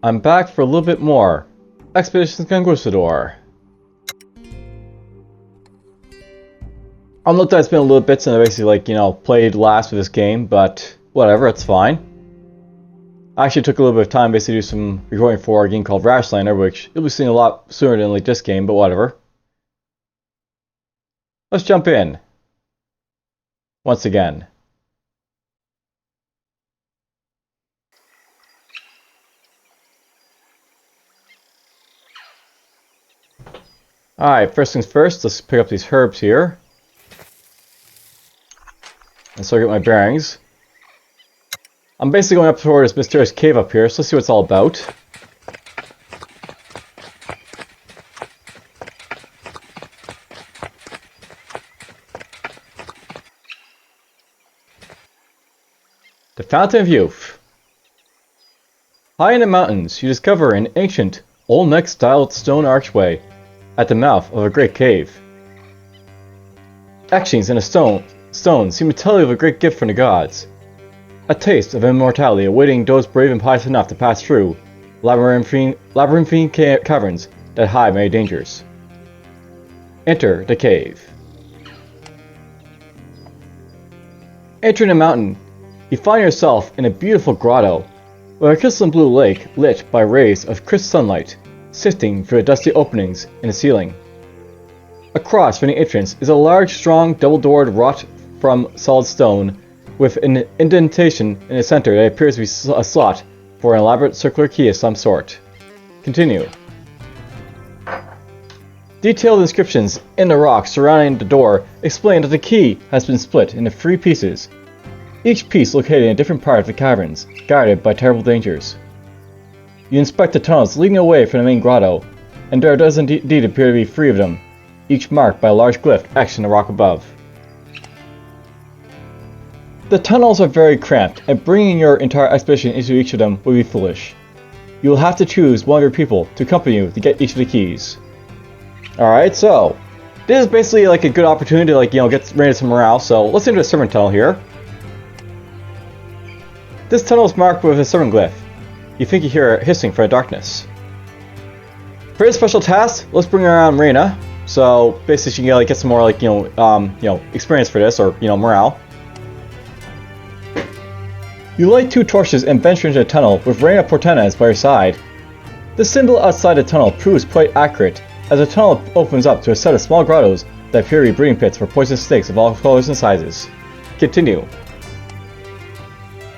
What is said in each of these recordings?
I'm back for a little bit more. Expedition Conquistador. I'll note that it's been a little bit since I basically, played last with this game, but whatever, it's fine. I actually took a little bit of time basically to do some recording for a game called Rashlander, which you'll be seeing a lot sooner than this game, but whatever. Let's jump in. Once again. Alright, first things first, let's pick up these herbs here. And so I get my bearings. I'm basically going up toward this mysterious cave up here, so let's see what it's all about. The Fountain of Youth. High in the mountains, you discover an ancient, Olmec-styled stone archway at the mouth of a great cave. Etchings in a stone seem to tell you of a great gift from the gods. A taste of immortality awaiting those brave and pious enough to pass through labyrinthine caverns that hide many dangers. Enter the cave. Entering the mountain, you find yourself in a beautiful grotto with a crystalline blue lake lit by rays of crisp sunlight sifting through the dusty openings in the ceiling. Across from the entrance is a large, strong, double-doored, wrought from solid stone with an indentation in the center that appears to be a slot for an elaborate circular key of some sort. Continue. Detailed inscriptions in the rock surrounding the door explain that the key has been split into 3 pieces, each piece located in a different part of the caverns, guarded by terrible dangers. You inspect the tunnels leading away from the main grotto, and there does indeed appear to be 3 of them, each marked by a large glyph etched in the rock above. The tunnels are very cramped, and bringing your entire expedition into each of them would be foolish. You will have to choose one of your people to accompany you to get each of the keys. Alright, so this is basically like a good opportunity to get rid of some morale, so let's enter the servant tunnel here. This tunnel is marked with a servant glyph. You think you hear it hissing from the darkness. For this special task, let's bring around Reina. So basically, she can get some more experience for this, or morale. You light 2 torches and venture into the tunnel with Reina Portenez by your side. The symbol outside the tunnel proves quite accurate, as the tunnel opens up to a set of small grottos that appear to be breeding pits for poisonous snakes of all colors and sizes. Continue.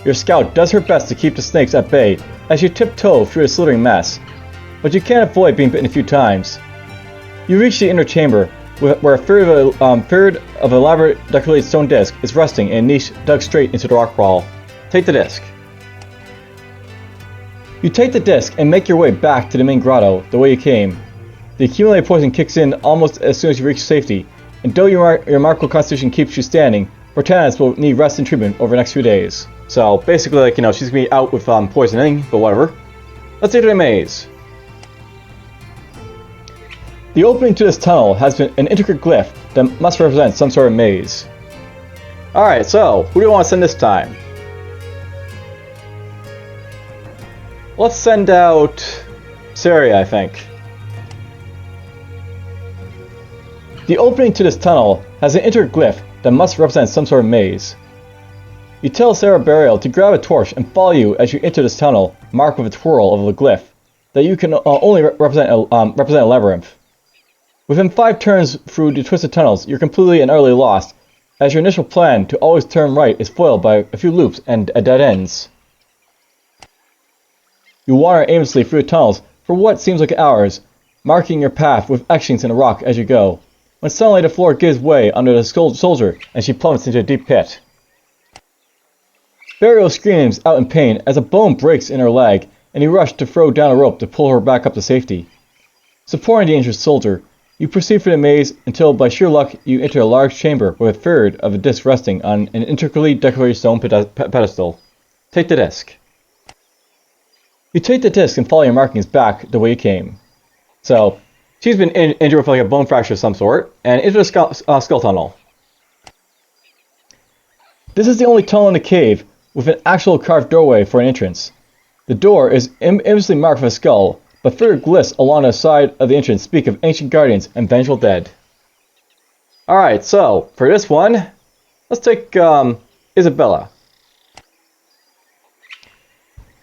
Your scout does her best to keep the snakes at bay as you tiptoe through a slithering mess, but you can't avoid being bitten a few times. You reach the inner chamber, where a third of an elaborate decorated stone disc is resting in a niche dug straight into the rock wall. Take the disc. You take the disc and make your way back to the main grotto the way you came. The accumulated poison kicks in almost as soon as you reach safety, and though your remarkable constitution keeps you standing, Portenez will need rest and treatment over the next few days. So basically, she's gonna be out with poisoning, but whatever. Let's enter the maze. The opening to this tunnel has been an intricate glyph that must represent some sort of maze. Alright, so who do you want to send this time? Let's send out Sari, I think. The opening to this tunnel has an intricate glyph that must represent some sort of maze. You tell Sarah Burial to grab a torch and follow you as you enter this tunnel, marked with a twirl of a glyph that you can only represent a labyrinth. Within 5 turns through the twisted tunnels, you're completely and utterly lost, as your initial plan to always turn right is foiled by a few loops and dead ends. You wander aimlessly through the tunnels for what seems like hours, marking your path with etchings in the rock as you go, when suddenly the floor gives way under the soldier and she plummets into a deep pit. Burial screams out in pain as a bone breaks in her leg, and you rush to throw down a rope to pull her back up to safety. Supporting the injured soldier, you proceed through the maze until by sheer luck you enter a large chamber with a third of a disc resting on an intricately decorated stone pedestal. Take the disc. You take the disc and follow your markings back the way you came. So, she's been injured with a bone fracture of some sort, and into the skull tunnel. This is the only tunnel in the cave with an actual carved doorway for an entrance. The door is infamously marked with a skull, but further glyphs along the side of the entrance speak of ancient guardians and vengeful dead. Alright, so, for this one, let's take, Isabella.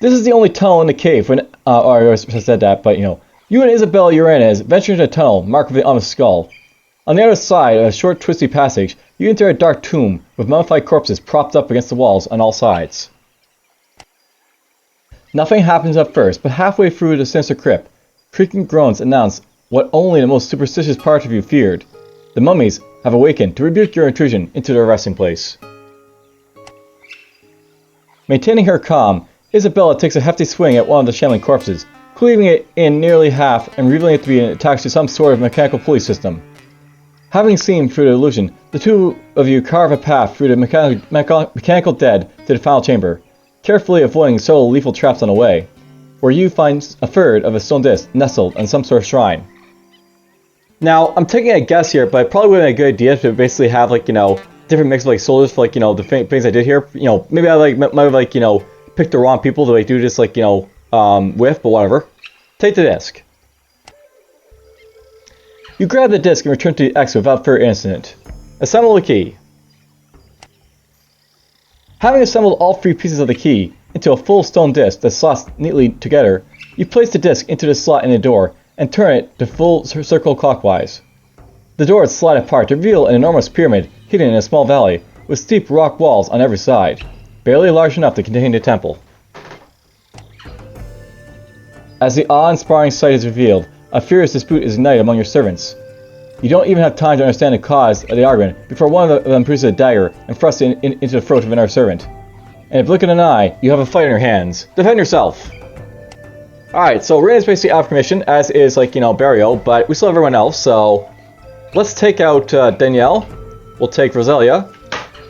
This is the only tunnel in the cave when, or I always said that, but you and Isabella Uranez venture into a tunnel marked with the ominous skull. On the other side of a short twisty passage, you enter a dark tomb with mummified corpses propped up against the walls on all sides. Nothing happens at first, but halfway through the sinister crypt, creaking groans announce what only the most superstitious part of you feared. The mummies have awakened to rebuke your intrusion into their resting place. Maintaining her calm, Isabella takes a hefty swing at one of the shambling corpses, cleaving it in nearly half and revealing it to be attached to some sort of mechanical pulley system. Having seen through the illusion, the two of you carve a path through the mechanical dead to the final chamber, carefully avoiding several lethal traps on the way, where you find a third of a stone disc nestled in some sort of shrine. Now, I'm taking a guess here, but it probably would have been a good idea to basically have, different mix of, soldiers for, the things I did here. Maybe I, might have, picked the wrong people to, do this, with, but whatever. Take the disc. You grab the disc and return to the exit without further incident. Assemble the key. Having assembled all three pieces of the key into a full stone disc that slots neatly together, you place the disc into the slot in the door and turn it to full circle clockwise. The door is slid apart to reveal an enormous pyramid hidden in a small valley, with steep rock walls on every side, barely large enough to contain the temple. As the awe-inspiring sight is revealed, a furious dispute is ignited among your servants. You don't even have time to understand the cause of the argument before one of them produces a dagger and thrusts it into the throat of another servant. In a blink of an eye, you have a fight in your hands. Defend yourself! Alright, so Rin is basically out of commission, as is, Barrio, but we still have everyone else, so... Let's take out Danielle. We'll take Roselia.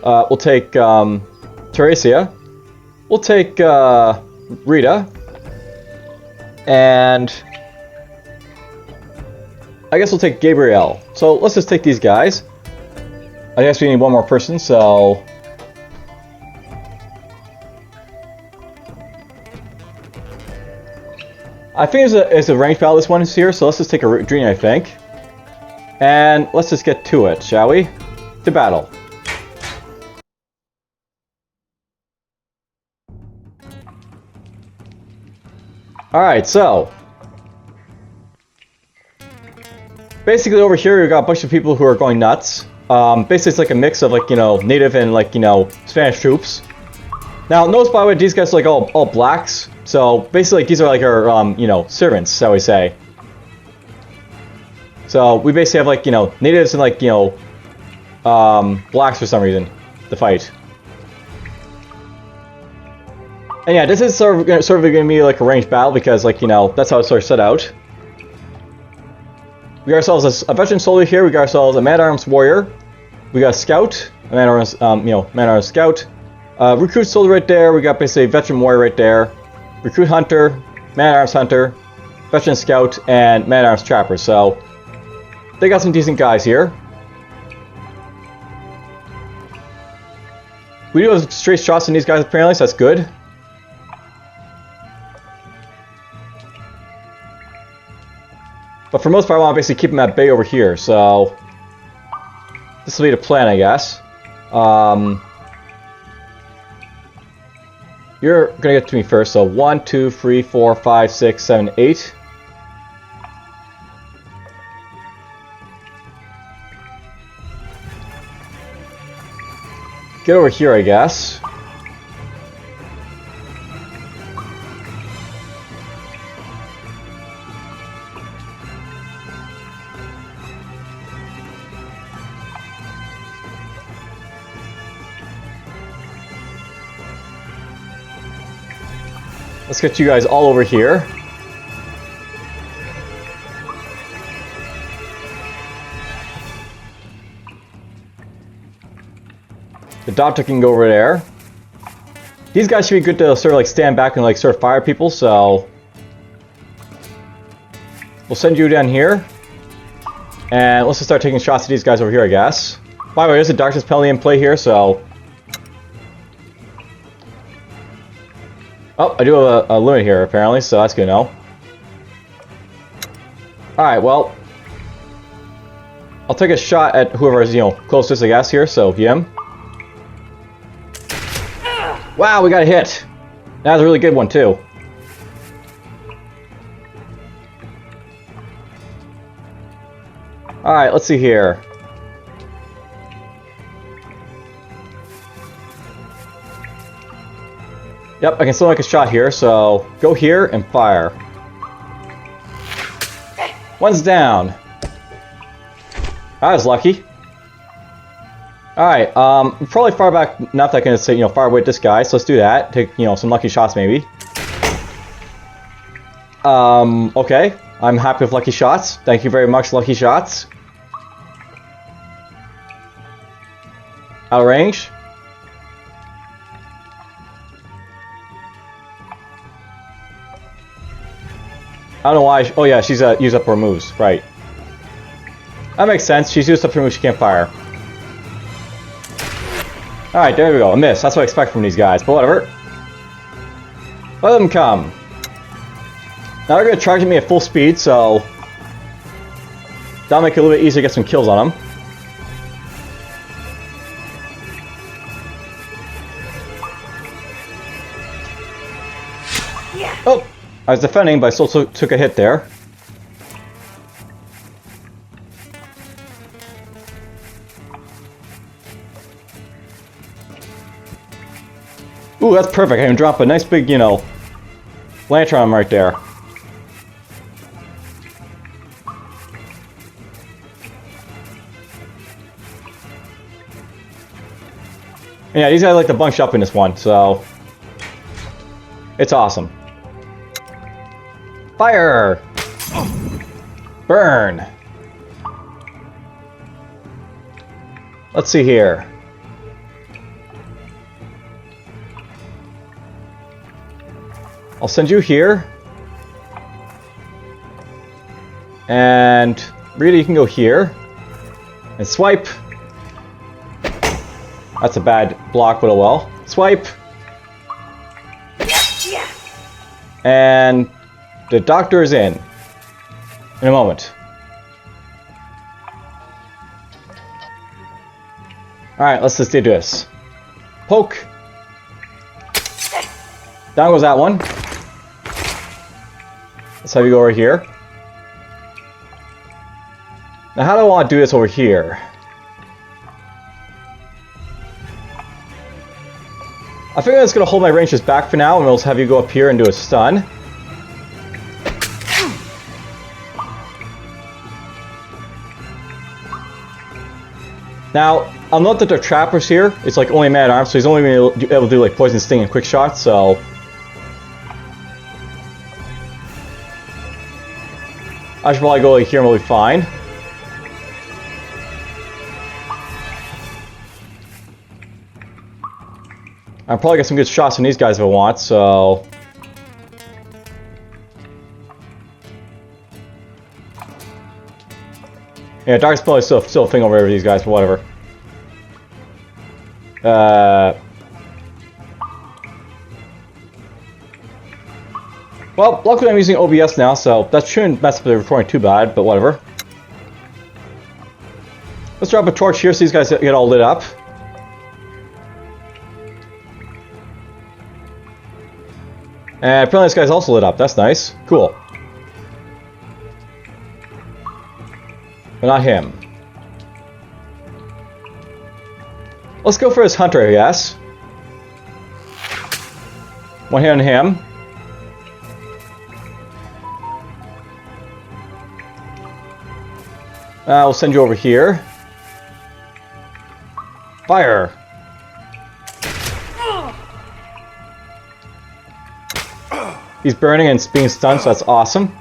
We'll take Teresia. We'll take Rita. And... I guess we'll take Gabrielle. So let's just take these guys. I guess we need one more person, so... I think it's a ranged battle this one is here, so let's just take a Adrenia, I think. And let's just get to it, shall we? To battle. Alright, so... Basically over here we've got a bunch of people who are going nuts. Basically it's like a mix of native and Spanish troops. Now notice by the way these guys are all blacks. So basically these are our servants, shall we say. So we basically have natives and blacks for some reason to fight. And yeah, this is sort of going to be a ranged battle because that's how it's sort of set out. We got ourselves a veteran soldier here. We got ourselves a man-at-arms warrior. We got a scout, a man-at-arms, man-at-arms scout. Recruit soldier right there. We got basically a veteran warrior right there. Recruit hunter, man-at-arms hunter, veteran scout, and man-at-arms trapper. So they got some decent guys here. We do have straight shots in these guys apparently, so that's good. But for most part, I want to basically keep them at bay over here, so... This will be the plan, I guess. You're gonna get to me first, so 1, 2, 3, 4, 5, 6, 7, 8. Get over here, I guess. Let's get you guys all over here. The doctor can go over there. These guys should be good to sort of stand back and sort of fire people, so... We'll send you down here. And let's just start taking shots at these guys over here, I guess. By the way, there's a darkness penalty in play here, so... Oh, I do have a limit here, apparently, so that's good to know. Alright, well... I'll take a shot at whoever's, you know, closest, I guess, here, so him. Wow, we got a hit! That was a really good one, too. Alright, let's see here. Yep, I can still make a shot here, so go here and fire. One's down. I was lucky. Alright, probably far back enough that I can say, you know, fire away at this guy, so let's do that. Take, you know, some lucky shots maybe. Okay. I'm happy with lucky shots. Thank you very much, lucky shots. Out of range. I don't know why. Oh yeah, she's used up her moves, right? That makes sense. She's used up her moves. She can't fire. All right, there we go. A miss. That's what I expect from these guys. But whatever. Let them come. Now they're gonna charge at me at full speed, so that'll make it a little bit easier to get some kills on them. Oh, I was defending, but I still took a hit there. Ooh, that's perfect. I can drop a nice big, you know, lantern on him right there. Yeah, these guys like to bunch up in this one, so it's awesome. Fire! Burn! Let's see here. I'll send you here. And really, you can go here. And swipe. That's a bad block, but oh well. Swipe. And the doctor is in a moment. Alright, let's just do this. Poke. Down goes that one. Let's have you go over here. Now how do I want to do this over here? I think I'm just going to hold my ranges back for now, and we'll have you go up here and do a stun. Now, I'll note that they're trappers here. It's like only man-at-arms, so he's only able to do like poison, sting, and quick shots, so... I should probably go like here and we'll be fine. I'll probably get some good shots on these guys if I want, so... Yeah, Dark's probably still a thing over these guys, but whatever. Well, luckily I'm using OBS now, so that shouldn't mess up the recording too bad, but whatever. Let's drop a torch here so these guys get all lit up. And apparently this guy's also lit up. That's nice. Cool. But not him. Let's go for his hunter, I guess. One hit on him. We'll send you over here. Fire! He's burning and being stunned, so that's awesome.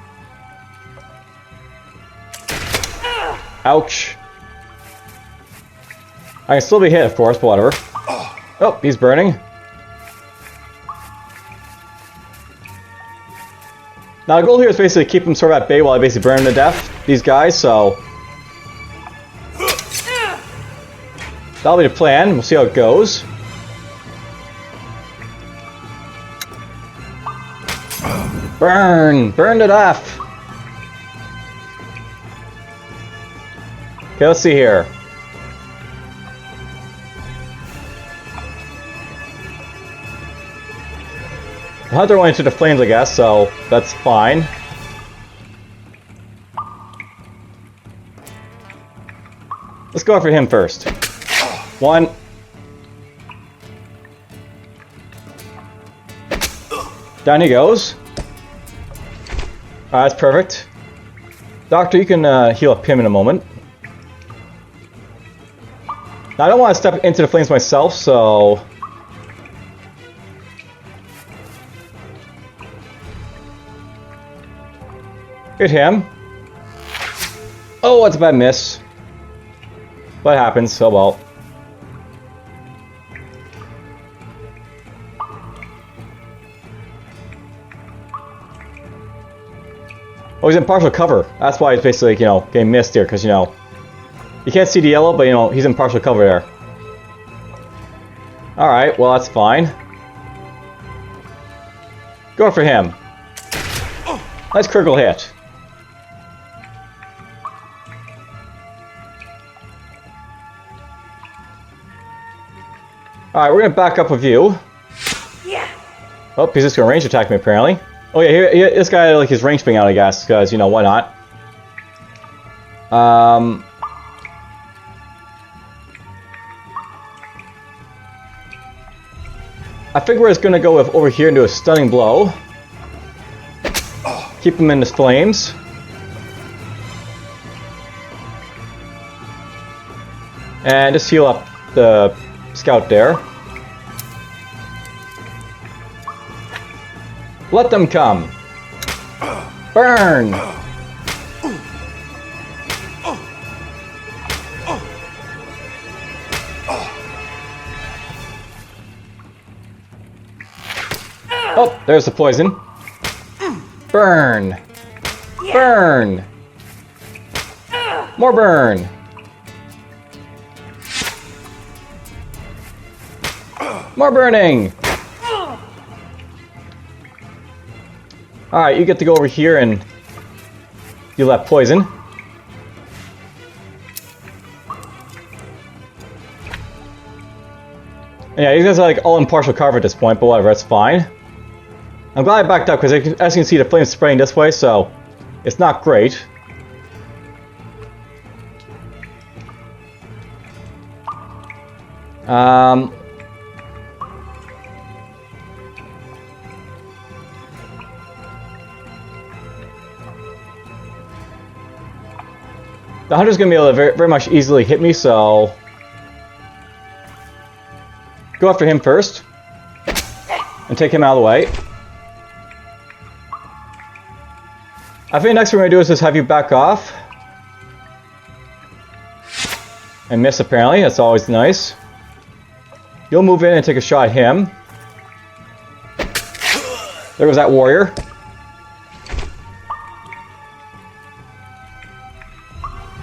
Ouch. I can still be hit, of course, but whatever. Oh, he's burning. Now the goal here is basically to keep them sort of at bay while I basically burn them to death, these guys, so... That'll be the plan. We'll see how it goes. Burn! Burn to death! Okay, let's see here. The hunter went into the flames, I guess, so that's fine. Let's go after him first. 1. Down he goes. Alright, that's perfect. Doctor, you can heal up him in a moment. Now, I don't want to step into the flames myself, so... Hit him. Oh, that's a bad miss. What happens? Oh well. Oh, he's in partial cover. That's why he's basically, you know, getting missed here, because, you know, you can't see the yellow, but, you know, he's in partial cover there. Alright, well, that's fine. Go for him. Nice critical hit. Alright, we're gonna back up with you. Yeah. Oh, he's just gonna range attack me, apparently. Oh yeah, this guy, like, his range being out, I guess, because, you know, why not? I figure we're just gonna go with over here and do a stunning blow. Keep him in the flames. And just heal up the scout there. Let them come. Burn! Oh, there's the poison. Burn! Burn! More burn! More burning! Alright, you get to go over here and deal that poison. And yeah, you guys are like all in partial cover at this point, but whatever, that's fine. I'm glad I backed up because as you can see the flames spraying this way, so it's not great. The hunter's gonna be able to very much easily hit me, so go after him first and take him out of the way. I think next thing we're gonna do is just have you back off and miss, apparently. That's always nice. You'll move in and take a shot at him. There goes that warrior.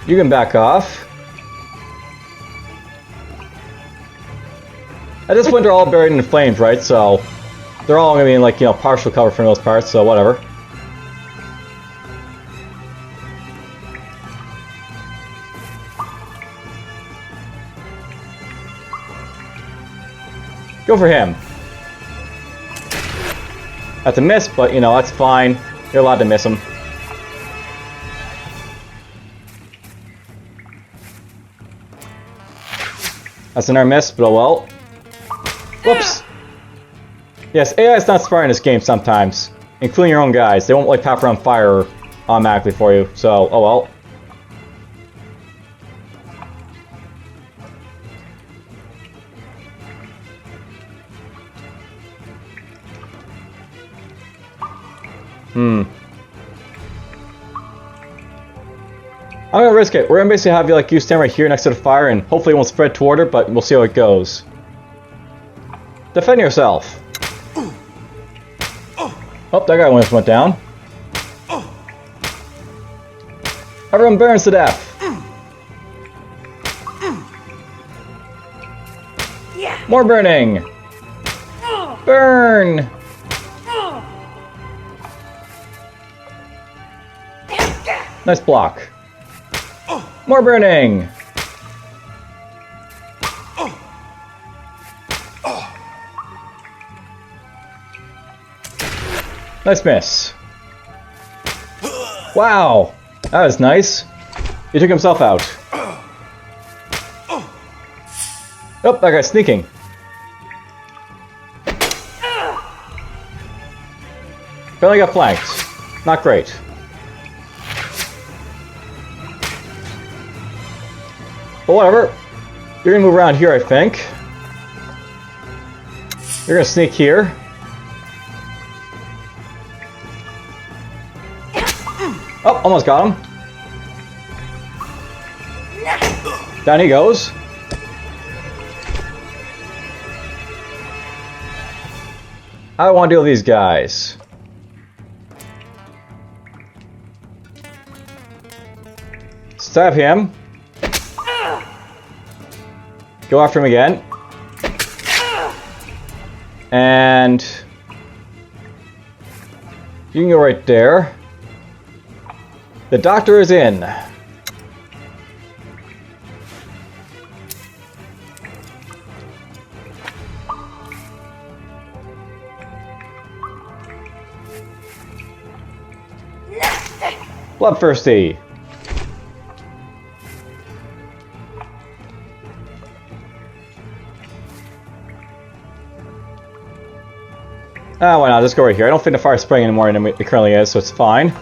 You can back off. At this point, they're all buried in the flames, right? So they're all gonna be in, like, you know, partial cover for the most part. So whatever. Go for him. That's a miss, but, you know, that's fine. You're allowed to miss him. That's another miss, but oh well. Whoops! Yes, AI is not smart in this game sometimes. Including your own guys. They won't like pop around fire automatically for you, so oh well. I'm gonna risk it. We're gonna basically have you, like, you stand right here next to the fire, and hopefully it won't spread toward her, but we'll see how it goes. Defend yourself. Oh, that guy almost went down. Everyone burns to death. More burning. Burn. Nice block. More burning! Nice miss. Wow! That was nice. He took himself out. Oh, that guy's sneaking. Finally got flanked. Not great. But whatever. You're gonna move around here, I think. You're gonna sneak here. Oh, almost got him. Down he goes. I don't want to deal with these guys. Stab him. Go after him again. And you can go right there. The doctor is in. Bloodthirsty. Ah, why not? Just go right here. I don't think the fire's spraying anymore than it currently is, so it's fine.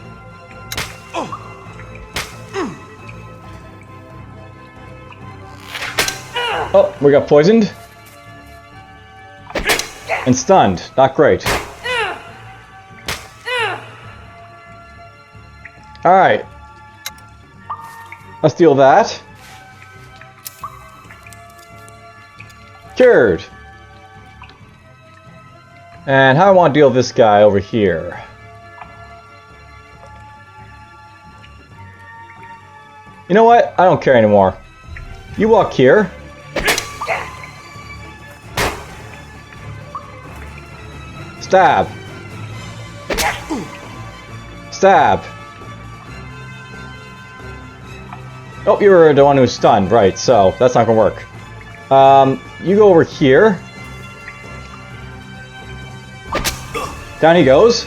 Oh, we got poisoned. And stunned. Not great. Alright. Let's deal with that. Cured. And how do I want to deal with this guy over here? You know what? I don't care anymore. You walk here. Stab. Stab. Oh, you were the one who's stunned, right, so that's not gonna work. You go over here. Down he goes.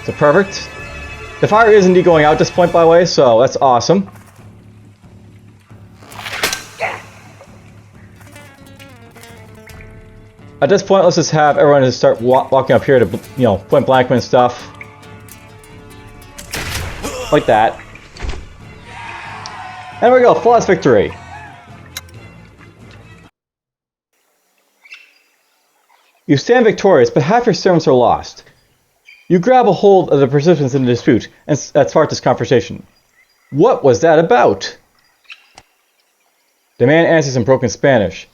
So perfect. The fire is indeed going out at this point, by the way, so that's awesome. At this point, let's just have everyone just start walking up here to, you know, point blank and stuff. Like that. And there we go, flawless victory. You stand victorious, but half your servants are lost. You grab a hold of the participants in the dispute and start this conversation. What was that about? The man answers in broken Spanish.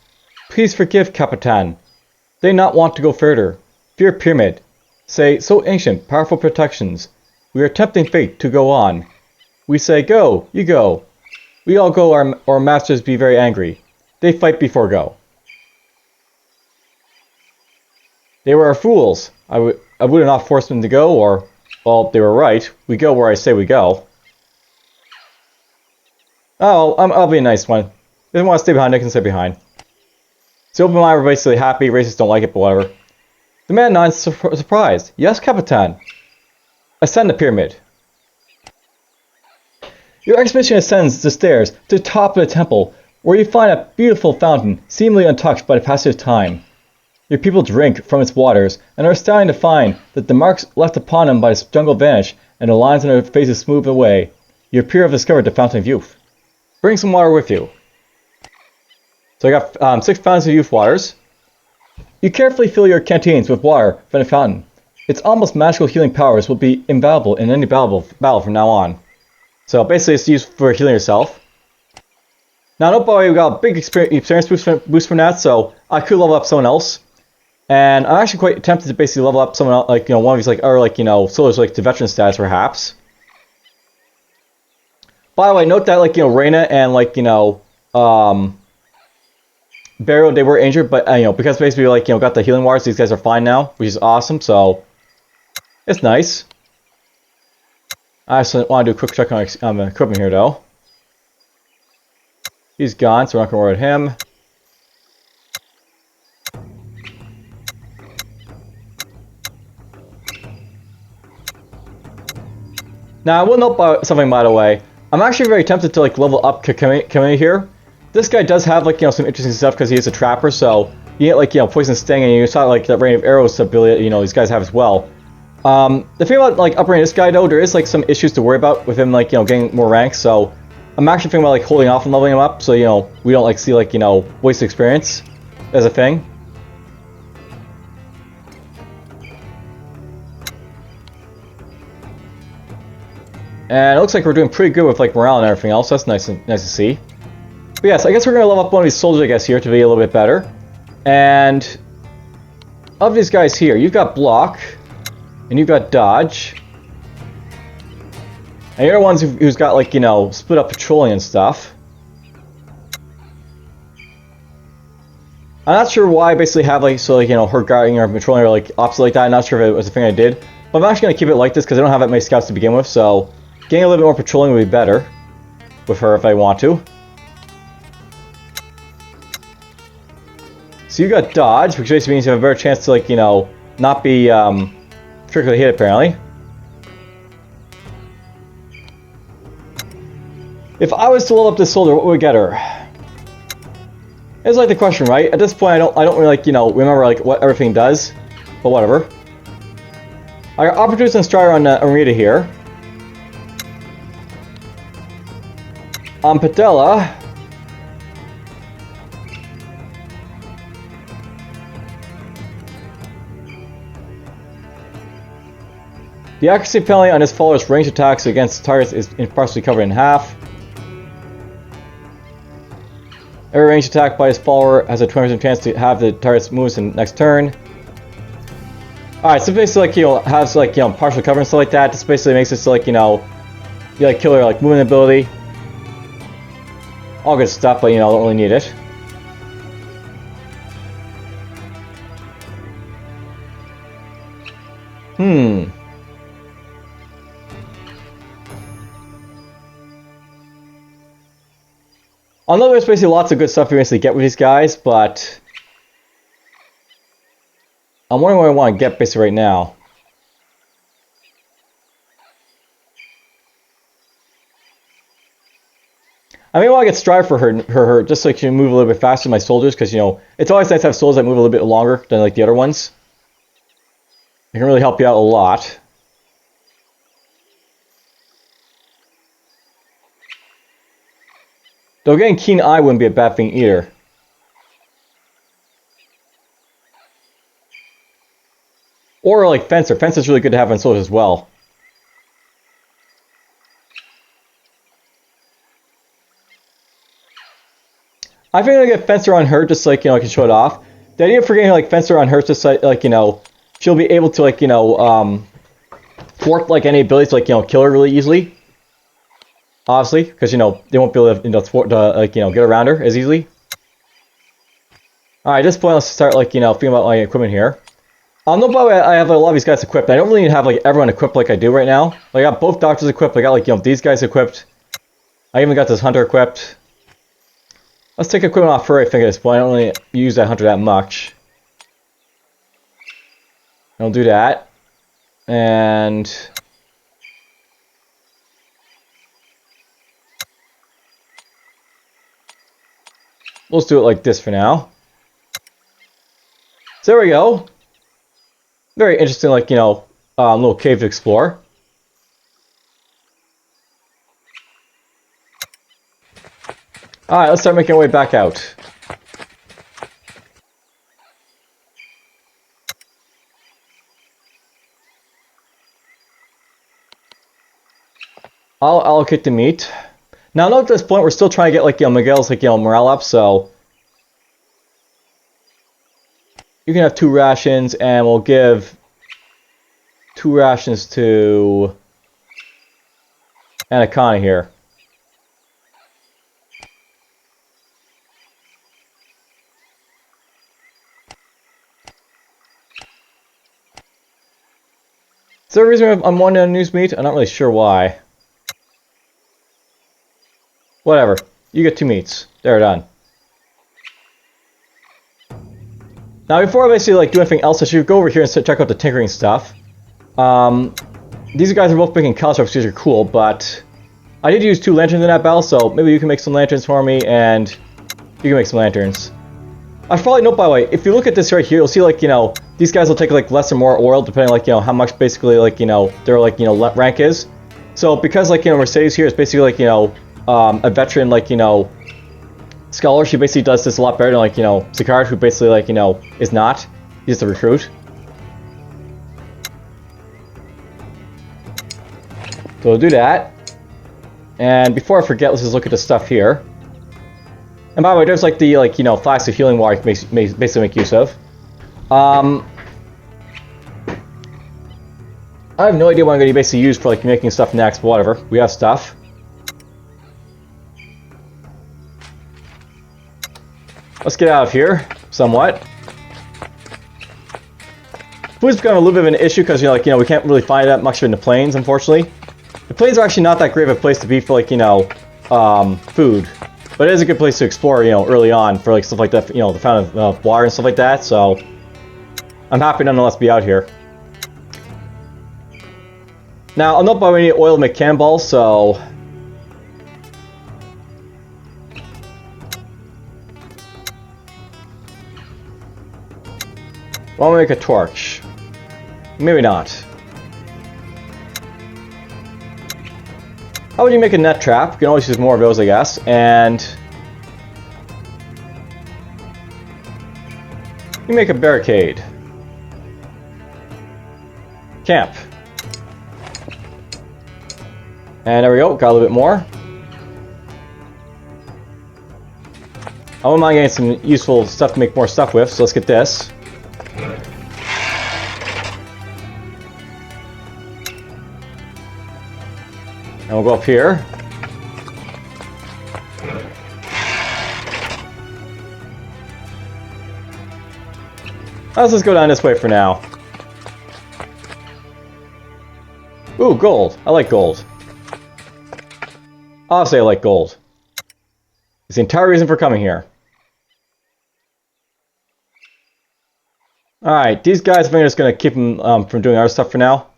Please forgive, Capitan. They not want to go further. Fear pyramid. Say, so ancient, powerful protections. We are tempting fate to go on. We say, go, you go. We all go, our masters be very angry. They fight before go. They were our fools. I would have not forced them to go, or, well, they were right. We go where I say we go. Oh, I'll be a nice one. If they want to stay behind, they can stay behind. So open mind, we're basically happy. Racists don't like it, but whatever. The man nods surprised. Yes, Capitan. Ascend the pyramid. Your expedition ascends the stairs to the top of the temple, where you find a beautiful fountain, seemingly untouched by the passage of time. Your people drink from its waters, and are starting to find that the marks left upon them by the jungle vanish, and the lines on their faces smooth away. You appear to have discovered the Fountain of Youth. Bring some water with you. So I got 6 fountains of youth waters. You carefully fill your canteens with water from the fountain. Its almost magical healing powers will be invaluable in any battle from now on. So basically it's used for healing yourself. Now note, by the way, we got a big experience boost from that, so I could level up someone else. And I'm actually quite tempted to basically level up someone else, like, you know, one of these, like, or like, you know, soldiers like to veteran status perhaps. By the way, note that, like, you know, Reina and, like, you know, Barrow, they were injured, but, you know, because basically, like, you know, got the healing waters, these guys are fine now, which is awesome, so it's nice. I just want to do a quick check on equipment here, though. He's gone, so we're not going to worry about him. Now, I will note about something, by the way. I'm actually very tempted to like level up Kamei here. This guy does have like some interesting stuff because he is a trapper, so you get like poison sting, and you saw like that rain of arrows ability these guys have as well. The thing about like upgrading this guy though, there is like some issues to worry about with him like getting more ranks. So I'm actually thinking about like holding off and leveling him up, so we don't like see like wasted experience as a thing. And it looks like we're doing pretty good with like morale and everything else. That's nice to see. But yes, I guess we're gonna level up one of these soldiers, I guess, here to be a little bit better. And of these guys here, you've got block, and you've got dodge, and you're the ones who's got like split up patrolling and stuff. I'm not sure why I basically have like her guarding or patrolling or like opposite like that. I'm not sure if it was a thing I did, but I'm actually gonna keep it like this because I don't have that many scouts to begin with. So getting a little bit more patrolling would be better with her if I want to. So you got dodge, which basically means you have a better chance to like not be critically hit apparently. If I was to level up this soldier, what would we get her? It's like the question, right? At this point, I don't really like remember like what everything does, but whatever. I got opportunist and strider on Rita here. On Padella, the accuracy penalty on his follower's ranged attacks against targets is partially covered in half. Every ranged attack by his follower has a 20% chance to have the target's moves in next turn. Alright, so basically like has like partial cover and stuff like that. This basically makes it so like you like kill her like movement ability. All good stuff, but don't really need it. I know there's basically lots of good stuff you basically get with these guys, but I'm wondering what I want to get basically right now. I may want to get Strive for her just so she can move a little bit faster than my soldiers, because it's always nice to have soldiers that move a little bit longer than like the other ones. It can really help you out a lot. Though getting Keen Eye wouldn't be a bad thing either. Or like Fencer. Fencer's really good to have on soldiers as well. I think I'll get Fencer on her just so, like I can show it off. The idea of getting like Fencer on her just like she'll be able to like thwart like any abilities to like kill her really easily. Obviously, because they won't be able to thwart like get around her as easily. Alright, at this point let's start like thinking about my equipment here. No, by the way, I have a lot of these guys equipped. I don't really have like everyone equipped like I do right now. Like, I got both doctors equipped. I got like these guys equipped. I even got this hunter equipped. Let's take equipment off her, I think, at this point. I don't really use that hunter that much. I'll do that. And let's do it like this for now. So there we go. Very interesting, like, little cave to explore. Alright, let's start making our way back out. I'll allocate the meat. Now, note at this point, we're still trying to get, like, Miguel's, like, morale up, so you can have 2 rations, and we'll give 2 rations to Anacana here. Is there a reason I'm wanting to use meat? I'm not really sure why. Whatever. You get 2 meats. They're done. Now, before I basically like do anything else, I should go over here and check out the tinkering stuff. These guys are both making constructs, which are cool, but I did use 2 lanterns in that battle, so maybe you can make some lanterns for me, and you can make some lanterns. I should probably note, by the way, if you look at this right here, you'll see, like, you know, these guys will take, like, less or more oil, depending, like, you know, how much, basically, like, you know, their, like, you know, rank is. So, because, like, you know, Mercedes here is basically, like, you know, a veteran, like, you know, scholar, she basically does this a lot better than, like, you know, Sicard, who basically, like, you know, is not. He's the recruit. So we'll do that. And before I forget, let's just look at the stuff here. And by the way, there's like the, like, you know, flask of healing water you can basically make use of. I have no idea what I'm going to basically use for, like, making stuff next, but whatever. We have stuff. Let's get out of here, somewhat. Food's become a little bit of an issue because, you know, like, you know, we can't really find that much in the plains, unfortunately. The plains are actually not that great of a place to be for, like, you know, food. But it is a good place to explore, you know, early on for, like, stuff like that, you know, the fountain of water and stuff like that, so I'm happy nonetheless to be out here. Now, I'll note by we need oil to make cannonballs, so why don't we make a torch? Maybe not. How would you make a net trap? You can always use more of those, I guess. And you make a barricade. Camp. And there we go, got a little bit more. I wouldn't mind getting some useful stuff to make more stuff with, so let's get this. And we'll go up here. Let's just go down this way for now. Ooh, gold. I like gold. Obviously, I like gold. It's the entire reason for coming here. Alright, these guys, I think I'm just going to keep them from doing other stuff for now.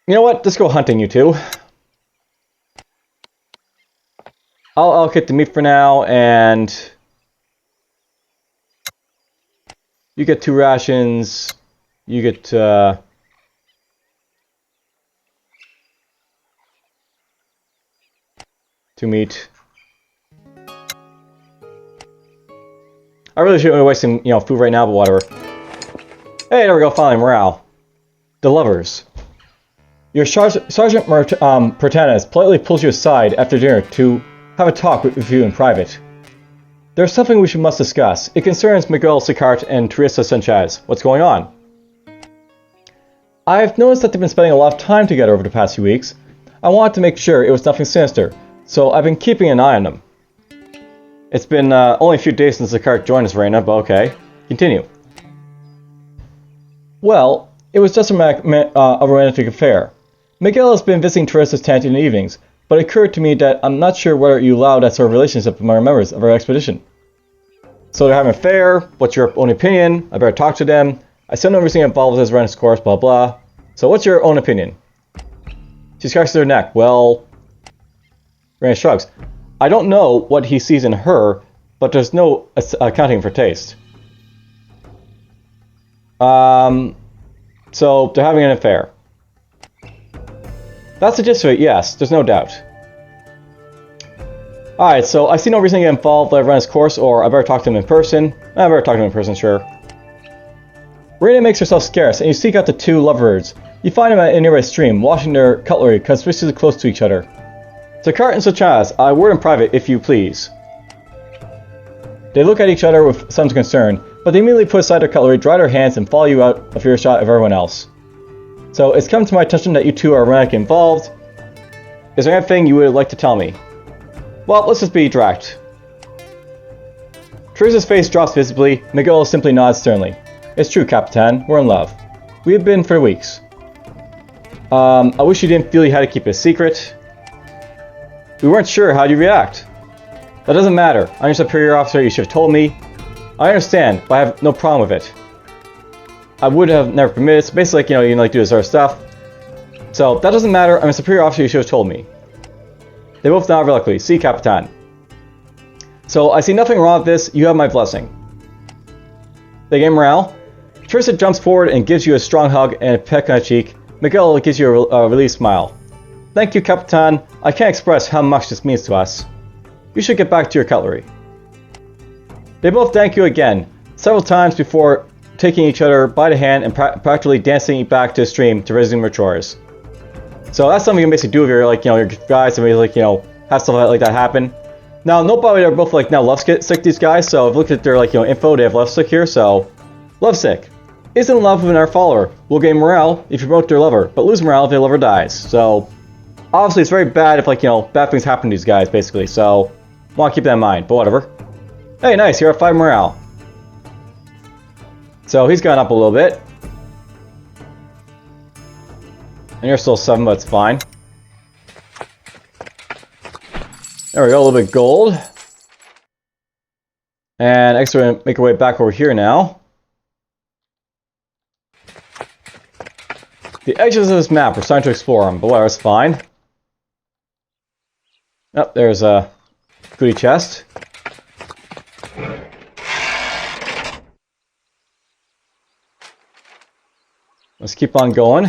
You know what? Let's go hunting, you two. I'll get the meat for now, and you get 2 rations. You get 2 meat. I really shouldn't be wasting, you know, food right now, but whatever. Hey, there we go. Finally, morale. The lovers. Your Sergeant Pertanas politely pulls you aside after dinner to have a talk with you in private. There's something we must discuss. It concerns Miguel Sicart and Teresa Sanchez. What's going on? I've noticed that they've been spending a lot of time together over the past few weeks. I wanted to make sure it was nothing sinister, so I've been keeping an eye on them. It's been only a few days since Sicart joined us, Reina, but okay. Continue. Well, it was just a romantic affair. Miguel has been visiting Teresa's tent in the evenings, but it occurred to me that I'm not sure whether you allow that sort of relationship among members of our expedition. So they're having an affair. What's your own opinion? I better talk to them. I still know everything involved with his running course, blah blah. So what's your own opinion? She scratches her neck. Well, Reina shrugs. I don't know what he sees in her, but there's no accounting for taste. So they're having an affair. That's the gist of it, yes, there's no doubt. Alright, so I see no reason to get involved. Let him run his course, or I better talk to him in person. I better talk to him in person, sure. Reina makes herself scarce, and you seek out the 2 lovebirds. You find them at a nearby stream, washing their cutlery conspicuously close to each other. Sicart and Sanchez, a word in private, if you please. They look at each other with some concern, but they immediately put aside their cutlery, dry their hands, and follow you out of earshot of everyone else. So it's come to my attention that you 2 are romantically involved. Is there anything you would like to tell me? Well, let's just be direct. Teresa's face drops visibly. Miguel simply nods sternly. It's true, Capitan. We're in love. We have been for weeks. I wish you didn't feel you had to keep it a secret. We weren't sure how you'd react. That doesn't matter. I'm your superior officer. You should have told me. I understand, but I have no problem with it. I would have never permitted. So basically, like, you like do this sort of stuff. So that doesn't matter. I'm a superior officer. You should have told me. They both nod reluctantly. See, Capitan. So I see nothing wrong with this. You have my blessing. They gain morale. Teresa jumps forward and gives you a strong hug and a peck on the cheek. Miguel gives you a relieved smile. Thank you, Capitan. I can't express how much this means to us. You should get back to your cutlery. They both thank you again, several times before taking each other by the hand and practically dancing back to the stream to resume their chores. So that's something you can basically do if you're like, your guys, and like, have stuff like that happen. Now, nobody are both like now lovesick, these guys, so I've looked at their like, info, they have lovesick here, so lovesick. Is in love with our follower. Will gain morale if you promote their lover, but lose morale if their lover dies. So, obviously it's very bad if like, bad things happen to these guys, basically, so want to keep that in mind, but whatever. Hey, nice, you're at 5 morale. So he's gone up a little bit. And you're still 7, but it's fine. There we go, a little bit of gold. And next we're going to make our way back over here now. The edges of this map, we're starting to explore them, but whatever, it's fine. Oh, there's a goodie chest. Let's keep on going.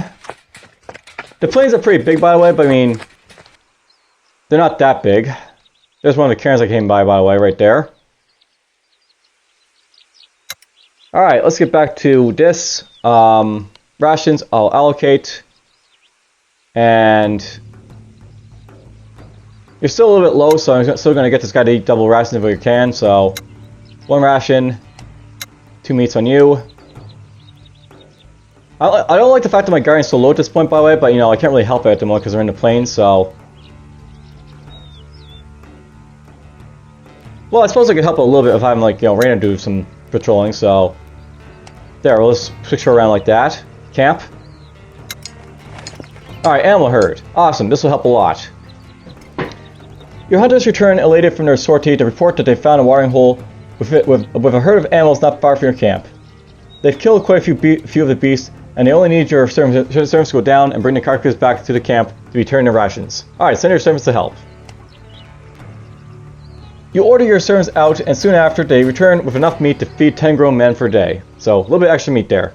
The planes are pretty big, by the way, but I mean, they're not that big. There's one of the cairns I came by the way, right there. Alright, let's get back to this. Rations, I'll allocate. And you're still a little bit low, so I'm still going to get this guy to eat double rations if we can. So, 1 ration, 2 meats on you. I don't like the fact that my guardian's so low at this point, by the way, but I can't really help it at the moment because they're in the plains, so. Well, I suppose I could help a little bit if I'm like, Raina do some patrolling, so. There, we'll just switch her around like that. Camp. Alright, animal herd. Awesome, this will help a lot. Your hunters return elated from their sortie to report that they found a watering hole with a herd of animals not far from your camp. They've killed quite a few of the beasts, and they only need your servants to go down and bring the carcasses back to the camp to return their rations. Alright, send your servants to help. You order your servants out, and soon after they return with enough meat to feed 10 grown men for a day. So, a little bit extra meat there.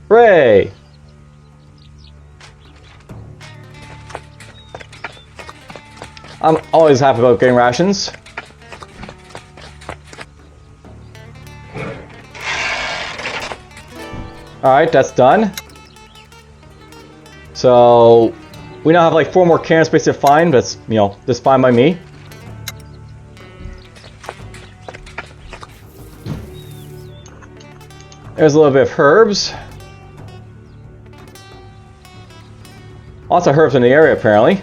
Hooray! I'm always happy about getting rations. Alright, that's done. So, we now have like 4 more cairn space to find, but that's, that's fine by me. There's a little bit of herbs. Lots of herbs in the area, apparently.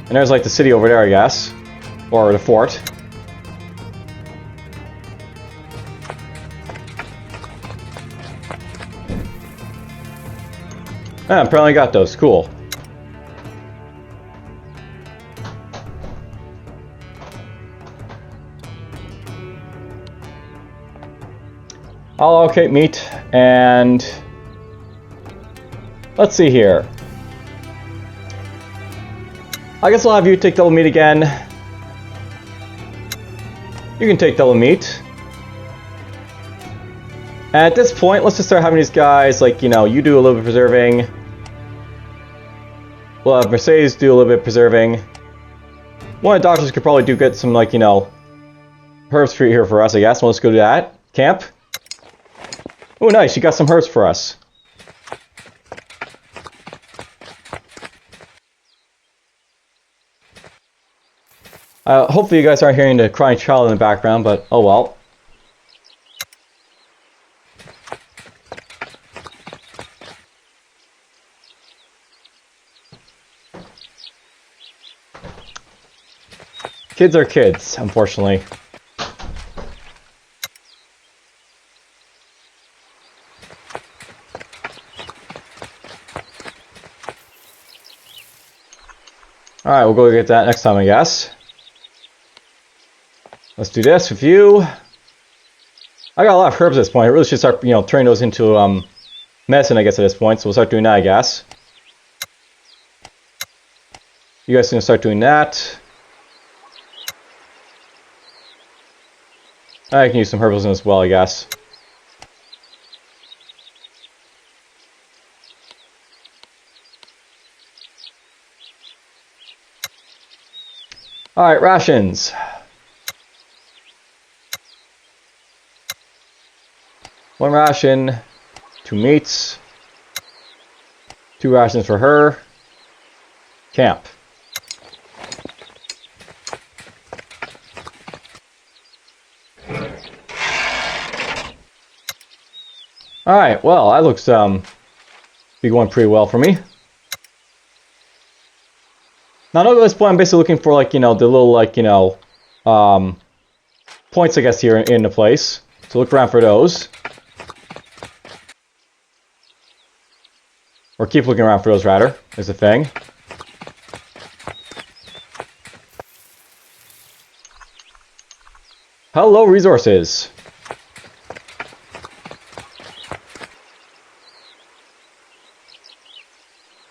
And there's like the city over there, I guess. Or the fort. Ah, apparently got those. Cool. I'll allocate meat, and let's see here. I guess I'll have you take double meat again. You can take double meat. And at this point, let's just start having these guys, like, you do a little bit of preserving. We'll have Mercedes do a little bit of preserving. One of the doctors could probably get some, like, herbs for here for us, I guess. Well, let's go to that. Camp. Oh, nice, you got some herbs for us. Hopefully you guys aren't hearing the crying child in the background, but oh well. Kids are kids, unfortunately. Alright, we'll go get that next time, I guess. Let's do this with you. I got a lot of herbs at this point. I really should start, turning those into medicine, I guess, at this point. So we'll start doing that, I guess. You guys can start doing that. I can use some herbals in as well, I guess. Alright, rations. One ration, 2 meats, 2 rations for her. Camp. Alright, well, that looks be going pretty well for me. Now, at this point, I'm basically looking for, the little, points, I guess, here in the place. So look around for those. Or keep looking around for those, rather, is the thing. Hello, resources.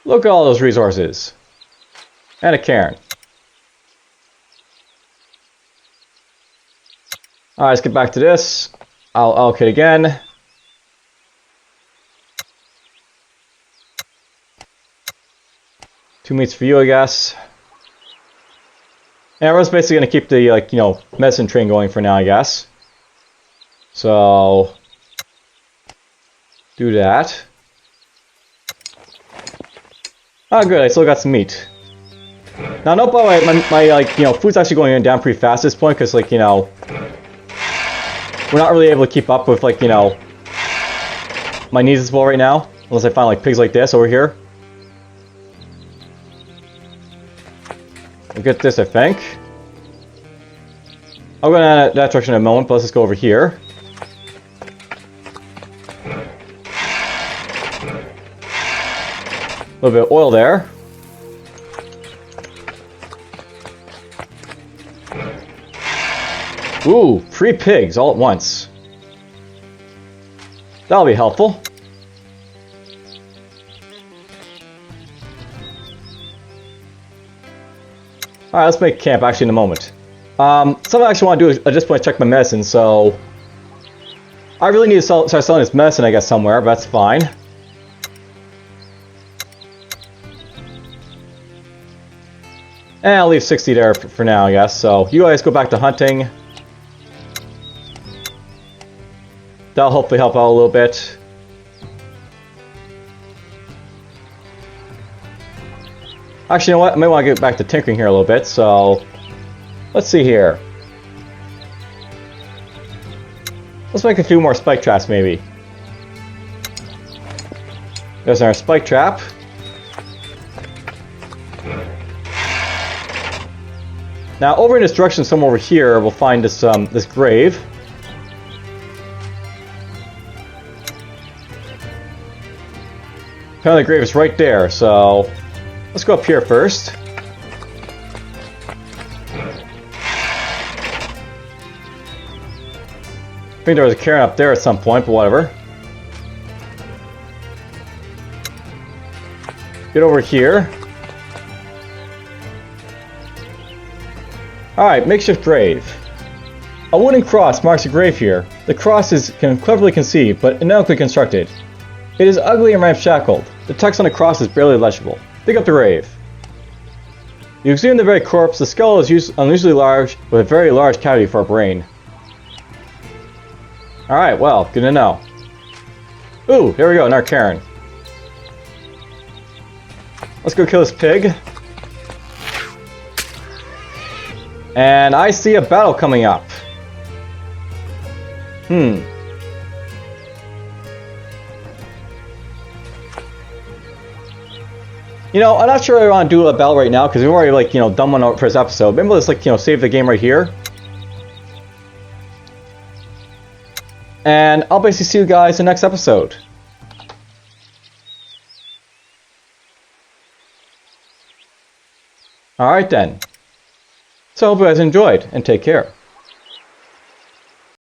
Look at all those resources. And a cairn. Alright, let's get back to this. I'll allocate again. Two meats for you, I guess. And we're just basically going to keep the, medicine train going for now, I guess. So, do that. Oh, good, I still got some meat. Now, note, by the way, my food's actually going down pretty fast at this point, because, we're not really able to keep up with, my needs as well right now. Unless I find, pigs like this over here. We'll get this, I think. I'll go in that direction in a moment, but let's just go over here. A little bit of oil there. Ooh, 3 pigs all at once. That'll be helpful. Alright, let's make camp actually in a moment. Something I actually want to do is at this point check my medicine, so I really need to start selling this medicine, I guess, somewhere, but that's fine. And I'll leave 60 there for now, I guess. So you guys go back to hunting. That'll hopefully help out a little bit. Actually, you know what? I might want to get back to tinkering here a little bit, so let's see here. Let's make a few more spike traps, maybe. There's our spike trap. Now, over in this direction, somewhere over here, we'll find this this grave. Apparently, the grave is right there, so let's go up here first. I think there was a cairn up there at some point, but whatever. Get over here. Alright, makeshift grave. A wooden cross marks a grave here. The cross is cleverly conceived, but inadequately constructed. It is ugly and ramshackled. The text on the cross is barely legible. Dig up the grave. You examine the very corpse. The skull is unusually large, with a very large cavity for a brain. Alright, well, good to know. Ooh, there we go, another cairn. Let's go kill this pig. And I see a battle coming up. You know, I'm not sure I want to do a battle right now, because we've already, done one for this episode. Maybe let's, save the game right here. And I'll basically see you guys in the next episode. Alright then. So I hope you guys enjoyed, and take care.